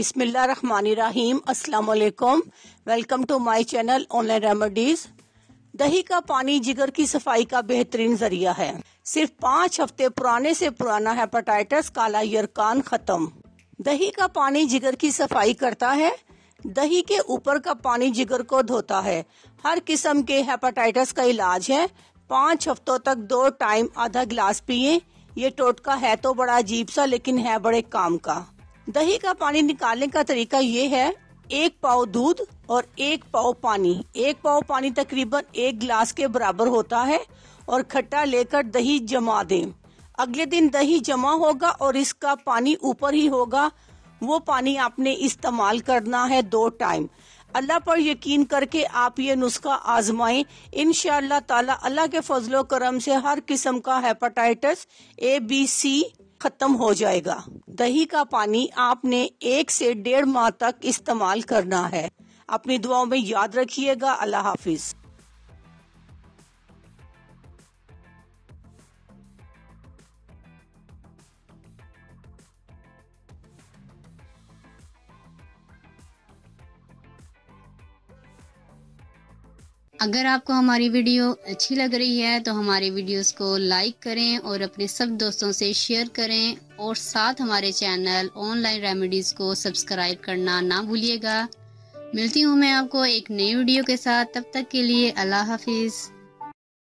बिस्मिल्लाहिर्रहमानिर्रहीम। अस्सलाम वालेकुम। Welcome to my channel online remedies. दही का पानी जिगर की सफाई का बेहतरीन जरिया है। सिर्फ 5 हफ्ते पुराने से पुराना हेपेटाइटिस काला यरकान खत्म। दही का पानी जिगर की सफाई करता है। दही के ऊपर का पानी जिगर को धोता है। हर किस्म के हेपेटाइटिस का इलाज है। 5 हफ्तों तक 2 टाइम आधा गिलास पिए। ये टोटका है तो बड़ा अजीब सा, लेकिन है बड़े काम का। दही का पानी निकालने का तरीका ये है, 1 पाव दूध और 1 पाव पानी। 1 पाव पानी तकरीबन 1 गिलास के बराबर होता है और खट्टा लेकर दही जमा दें। अगले दिन दही जमा होगा और इसका पानी ऊपर ही होगा। वो पानी आपने इस्तेमाल करना है 2 टाइम। अल्लाह पर यकीन करके आप ये नुस्खा आजमाएं। इंशाअल्लाह ताला अल्लाह के फजलो करम से हर किस्म का हेपेटाइटिस ABC खत्म हो जाएगा। दही का पानी आपने 1 से 1.5 माह तक इस्तेमाल करना है। अपनी दुआओं में याद रखिएगा। अल्लाह हाफिज। अगर आपको हमारी वीडियो अच्छी लग रही है तो हमारी वीडियोस को लाइक करें और अपने सब दोस्तों से शेयर करें और साथ हमारे चैनल ऑनलाइन रेमेडीज़ को सब्सक्राइब करना ना भूलिएगा। मिलती हूँ मैं आपको एक नई वीडियो के साथ। तब तक के लिए अल्लाह हाफिज़।